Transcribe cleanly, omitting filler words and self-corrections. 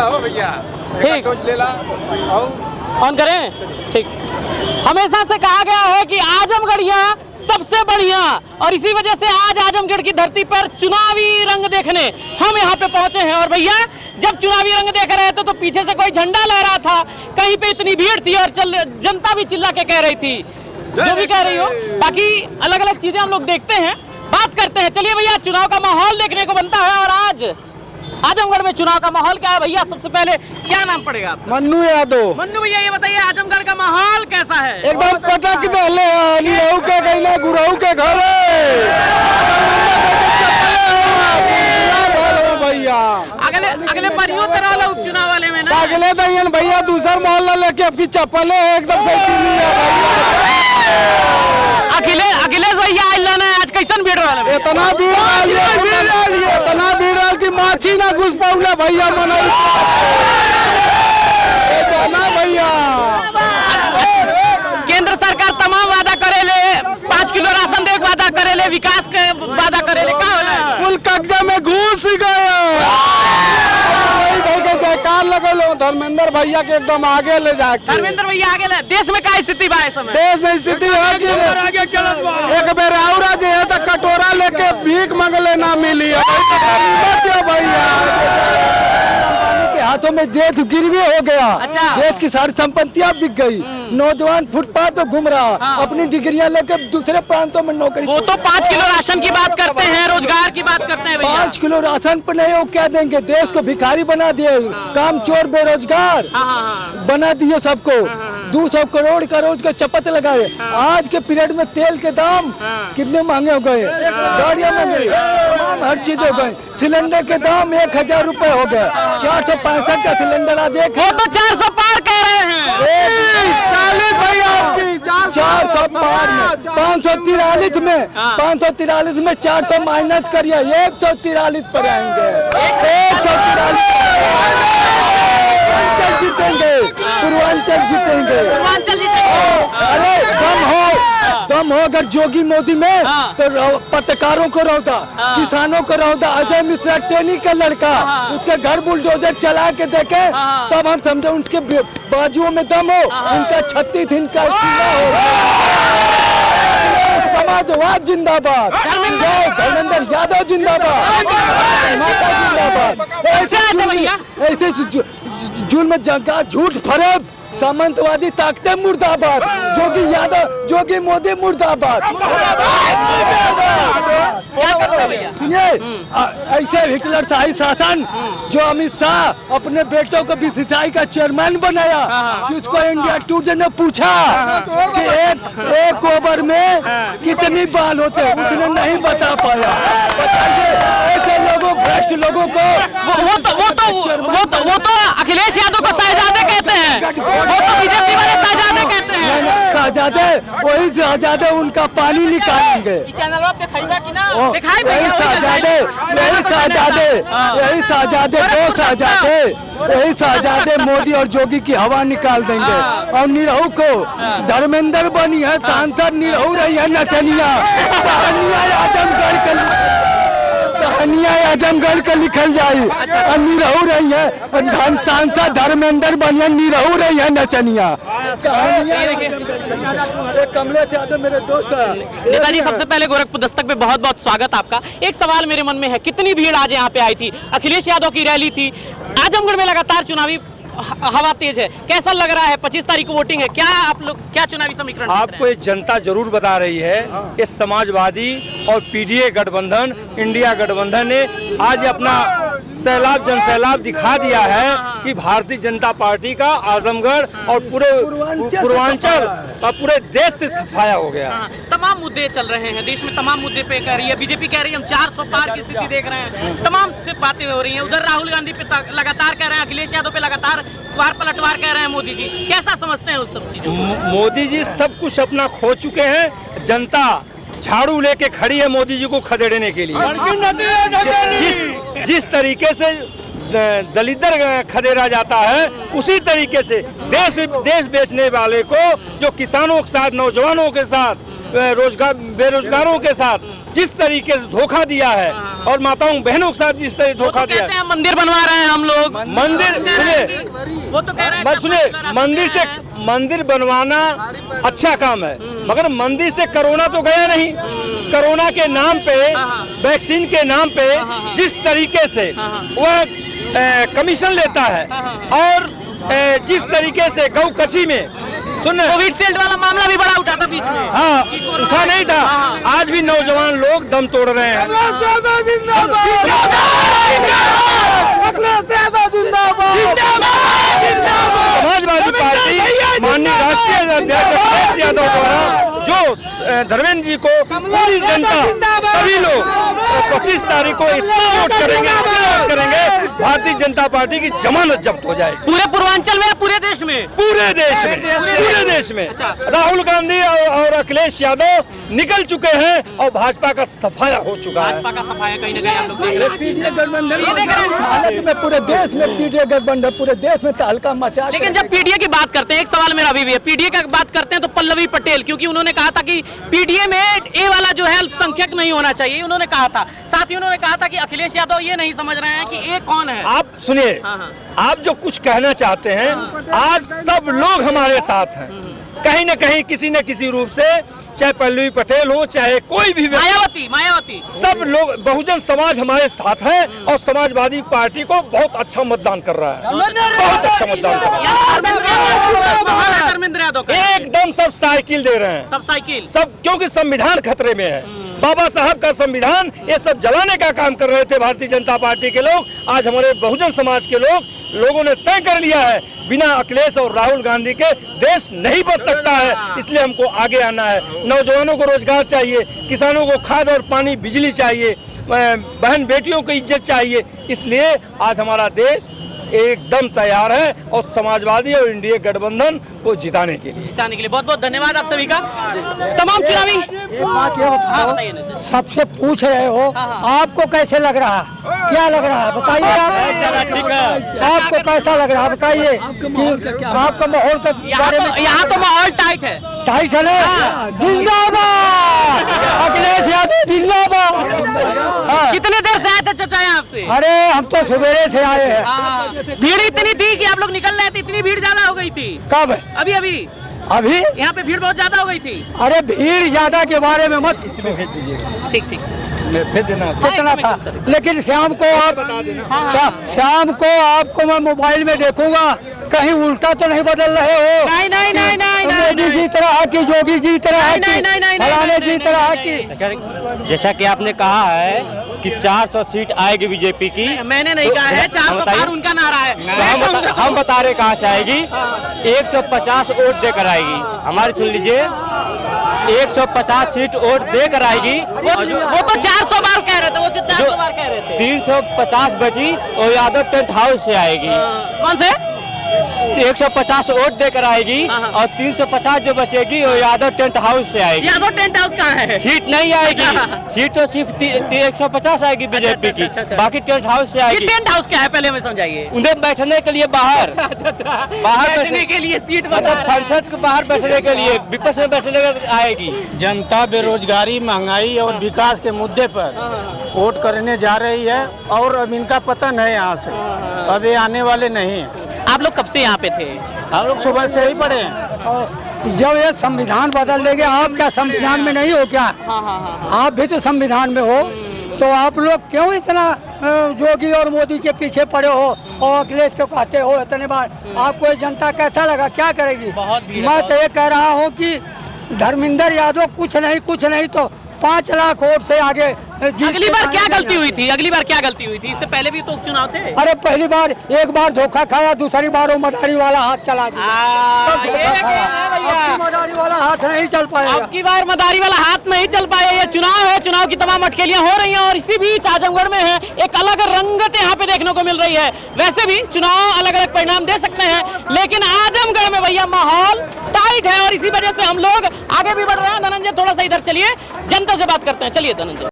ला हो भैया, ठीक ले ला ऑन करें। ठीक, हमेशा से कहा गया है कि आजमगढ़िया सबसे बढ़िया, और इसी वजह से आज आजमगढ़ की धरती पर चुनावी रंग देखने हम यहाँ पे पहुंचे हैं। और भैया जब चुनावी रंग देख रहे थे तो पीछे से कोई झंडा लहरा था, कहीं पे इतनी भीड़ थी और जनता भी चिल्ला के कह रही थी, जो भी कह रही हो। बाकी अलग अलग चीजें हम लोग देखते हैं, बात करते हैं। चलिए भैया, चुनाव का माहौल देखने को बनता है। और आज आजमगढ़ में चुनाव का माहौल क्या है भैया? सबसे पहले क्या नाम पड़ेगा? मन्नू यादव। मन्नू भैया ये बताइए, आजमगढ़ का माहौल कैसा है? एकदम पटक दले निरहू के गईला गुरहू के घरे भैया। अगले परियों तरह वाला उपचुनाव वाले में ना अगले दयन भैया दूसरा मोहल्ला लेके आपकी चप्पल है एकदम सही। अखिलेश भैया आज कैसन भीड़ रहा है? इतना भीड़ रहा कि माछी ना घुस पाऊला भैया मन भैया। केंद्र सरकार तमाम वादा करेले, 5 किलो राशन दे वादा करेले, विकास के वादा करेले, का होला? कुल कब्जा में घुस गया। जयकार लगो धर्मेंद्र भैया के एकदम आगे ले जाके। धर्मेंद्र भैया आगे ले। देश में क्या स्थिति बा इस समय? देश में स्थिति है कि एक बेर और है तो कटोरा लेके भीख मांगले ना मिली है भैया के हाथों में देश गिरवी हो गया। अच्छा। देश की सारी संपत्तियां बिक गई। नौजवान फुटपाथ पे घूम रहा, अपनी डिग्रियां लेके दूसरे प्रांतों में नौकरी। वो तो 5 किलो राशन की बात करते हैं, रोजगार की बात करते हैं भैया। 5 किलो राशन पर नहीं, वो क्या देंगे? देश को भिखारी बना दिए, काम चोर बेरोजगार बना दिए सबको। 200 करोड़ का रोज का चपत लगाए। आज के पीरियड में तेल के दाम कितने महंगे हो गए, गाड़ियां महंगी, तमाम हर चीज हो गई। सिलेंडर के दाम 1000 रुपए हो गए। 465 का सिलेंडर आज एक, वो तो 400 पार कह रहे हैं। 40 भैया आपकी 400 पार में 543 में 543 में 400 माइनस करिए, 143 पर आएंगे। 143 जीतेंगे, पूर्वांचल जीतेंगे। अरे दम हो अगर जोगी मोदी में तो पत्रकारों को रौदा, किसानों को रौदा। अजय मिश्रा टेनी का लड़का, उसके घर बुलडोजर चला के देखे तब हम समझे उसके बाजुओं में दम हो। उनका 36 इनका समाजवाद जिंदाबाद, जय धर्मेंद्र यादव जिंदाबाद, माता जिंदाबाद। ऐसे जुल्म जंगा झूठ फरेब सामंतवादी ताकतें मुर्दाबाद। जोगी यादव, जोगी मोदी मुर्दाबाद। सुनिए, ऐसे हिटलर शाही शासन जो अमित शाह अपने बेटों को बीसीसीआई का चेयरमैन बनाया, जिसको इंडिया टुडे ने पूछा कि एक ओवर में कितनी बाल होते हैं, उसने नहीं बता पाया। बताइए ऐसे लोगों, भ्रष्ट लोगों को वो तो अखिलेश यादव को शहजादे कहते हैं, वो तो बीजेपी वाले शहजादे कहते हैं। शहजादे, वही शहजादे उनका पानी निकालेंगे। चैनल आप दिखाइएगा कि ना? दिखाई यही शहजादे, यही शहजादे, 2 शहजादे, यही शहजादे मोदी और जोगी की हवा निकाल देंगे। और निरहू को धर्मेंद्र बनी है सांसद, निरहू रही है नचनिया। कहानियां आजमगढ़ का लिखल जाये। और निरहू रही है सांसद, धर्मेंद्र बनी है, निरहू रही है नचनिया। कमलेश यादव मेरे दोस्त। नेताजी, सबसे पहले गोरखपुर दस्तक पे बहुत बहुत स्वागत आपका। एक सवाल मेरे मन में है, कितनी भीड़ आज यहाँ पे आई थी? अखिलेश यादव की रैली थी। आजमगढ़ में लगातार चुनावी हवा तेज है, कैसा लग रहा है? 25 तारीख को वोटिंग है, क्या आप लोग क्या चुनावी समीकरण? आपको ये जनता जरूर बता रही है, इस समाजवादी और पीडीए गठबंधन, इंडिया गठबंधन ने आज अपना सैलाब जन सैलाब दिखा दिया है कि भारतीय जनता पार्टी का आजमगढ़ और पूरे पूर्वांचल और पूरे देश से सफाया हो गया। तमाम मुद्दे चल रहे हैं देश में, तमाम मुद्दे पे कह रही है बीजेपी, कह रही है हम 400 पार की स्थिति देख रहे हैं, तमाम से बातें हो रही हैं। उधर राहुल गांधी पे लगातार कह रहे हैं, अखिलेश यादव पे लगातार वार पलटवार कह रहे हैं मोदी जी। कैसा समझते हैं उस सब चीजों को? मोदी जी सब कुछ अपना खो चुके हैं। जनता झाड़ू लेके खड़ी है मोदी जी को खदेड़ने के लिए। जिस तरीके से दलितर खदेड़ा जाता है, उसी तरीके से देश बेचने वाले को, जो किसानों के साथ, नौजवानों के साथ, बेरोजगारों के साथ जिस तरीके से धोखा दिया है, और माताओं बहनों के साथ जिस तरह धोखा दिया कहते हैं मंदिर बनवा रहे हैं हम लोग, मंदिर सुनिए, वो तो कह रहे हैं बस सुनिए, मंदिर बनवाना अच्छा काम है, मगर मंदिर से कोरोना तो गया नहीं। कोरोना के नाम पे, वैक्सीन के नाम पे जिस तरीके से वह कमीशन लेता है और जिस तरीके से गौ कसी में कोविशील्ड वाला मामला भी बड़ा उठा था बीच में। हाँ, उठा नहीं था। आज भी नौजवान लोग दम तोड़ रहे हैं। समाजवादी पार्टी माननीय राष्ट्रीय अध्यक्ष अखिलेश यादव द्वारा जो धर्मेंद्र जी को पूरी जनता, सभी लोग 25 तारीख को इतना वोट करेंगे, भारतीय जनता पार्टी की जमानत जब्त हो जाएगी। पूरे पूर्वांचल में या पूरे देश में? पूरे देश में राहुल गांधी और अखिलेश यादव निकल चुके हैं और भाजपा का सफाया हो चुका है। भाजपा का सफाया कहीं ना कहीं हम लोग देख रहे हैं। पीडीए गठबंधन हालत में पूरे देश में पीडीए गठबंधन पूरे देश में तहलका मचा। लेकिन जब पीडीए की बात करते हैं, एक सवाल मेरा अभी भी है, पीडीए की बात करते हैं तो पल्लवी पटेल, क्योंकि उन्होंने कहा था कि पीडीए में ए वाला जो है अल्पसंख्यक नहीं होना चाहिए, उन्होंने कहा था। साथ ही उन्होंने कहा था कि अखिलेश यादव ये नहीं समझ रहे हैं कि ए कौन है। आप सुनिए, आप जो कुछ कहना चाहते हैं, आज सब लोग हमारे साथ हैं, कहीं न कहीं किसी न किसी रूप से, चाहे पल्लवी पटेल हो, चाहे कोई भी मायावती, सब लोग, बहुजन समाज हमारे साथ है और समाजवादी पार्टी को बहुत अच्छा मतदान कर रहा है, बहुत अच्छा मतदान कर रहा है। धर्मेंद्र यादव एकदम सब साइकिल दे रहे हैं, सब, क्योंकि संविधान खतरे में है। बाबा साहब का संविधान ये सब जलाने का काम कर रहे थे भारतीय जनता पार्टी के लोग। आज हमारे बहुजन समाज के लोगों ने तय कर लिया है, बिना अखिलेश और राहुल गांधी के देश नहीं बच सकता है, इसलिए हमको आगे आना है। नौजवानों को रोजगार चाहिए, किसानों को खाद और पानी, बिजली चाहिए, बहन बेटियों को इज्जत चाहिए, इसलिए आज हमारा देश एकदम तैयार है और समाजवादी और इंडिया गठबंधन को जिताने के लिए। बहुत बहुत धन्यवाद आप सभी का। तमाम चुनावी एक बात ये बताओ, सबसे पूछ रहे हो, आपको कैसे लग रहा है, क्या लग रहा है बताइए। आपको कैसा लग रहा है बताइए, आपका माहौल तक यहाँ तो माहौल टाइट है ना। जिंदाबाद अखिलेश यादव, जिंदाबाद। कितने देर से आए थे चाचा यहाँ से? अरे हम तो सवेरे से आए हैं। भीड़ इतनी थी कि आप लोग निकल रहे थे, इतनी भीड़ ज्यादा हो गई थी। कब? अभी यहाँ पे भीड़ बहुत ज्यादा हो गई थी। अरे भीड़ ज्यादा के बारे में मत, ठीक कितना था, लेकिन शाम को आपको मैं मोबाइल में देखूंगा, कहीं उल्टा तो नहीं बदल रहे हो? नहीं, मोदी जी तरह की, योगी जी तरह की, फलाने जी तरह की। जैसा कि आपने कहा है कि 400 सीट आएगी बीजेपी की, मैंने नहीं कहा है, 400 पार उनका नारा है। हम बता रहे कहाँ से आएगी। 150 वोट देकर आएगी, हमारी सुन लीजिए, 150 सीट वोट देकर आएगी। वो तो 400 बार कह रहे थे, 400 बार कह रहे थे। 350 बची और यादव टेंट हाउस से आएगी। कौन से? 150 वोट देकर आएगी और 350 जो बचेगी वो यादव टेंट हाउस से आएगी। यादव टेंट हाउस कहाँ है? सीट नहीं आएगी, सीट तो सिर्फ 150 आएगी बीजेपी की, बाकी टेंट हाउस से आएगी। टेंट हाउस क्या है पहले हमें समझाइए। उन्हें बैठने के लिए बाहर बैठने के लिए सीट, मतलब संसद के बाहर बैठने के लिए, विपक्ष में बैठने के आएगी। जनता बेरोजगारी, महंगाई और विकास के मुद्दे पर वोट करने जा रही है और अब इनका पतन है यहाँ से, अब ये आने वाले नहीं है। आप लोग कब से यहाँ पे थे? हम लोग सुबह से ही पढ़े हैं। और जब ये संविधान बदल देंगे, आप क्या संविधान में नहीं हो क्या? आप भी तो संविधान में हो, तो आप लोग क्यों इतना योगी और मोदी के पीछे पड़े हो और अखिलेश को कहते हो इतने बार? आपको जनता कैसा लगा, क्या करेगी? मैं तो ये कह रहा हूँ कि धर्मेंद्र यादव कुछ नहीं तो 5 लाख वोट से आगे। अगली बार क्या गलती हुई थी? इससे पहले भी तो उपचुनाव थे। अरे पहली बार एक बार धोखा खाया, दूसरी बार वो मदारी वाला हाथ चला दिया। मदारी वाला हाथ नहीं चल पाएगा। अब की बार मदारी वाला हाथ नहीं चल पाएगा। ये चुनाव है, चुनाव की तमाम अटकेलियां हो रही हैं और इसी बीच आजमगढ़ में है एक अलग रंगत यहाँ पे देखने को मिल रही है। वैसे भी चुनाव अलग अलग परिणाम दे सकते हैं, लेकिन आजमगढ़ में भैया माहौल टाइट है और इसी वजह से हम लोग आगे भी बढ़ रहे हैं। धनंजय थोड़ा सा इधर चलिए, जनता से बात करते हैं। चलिए धनंजय।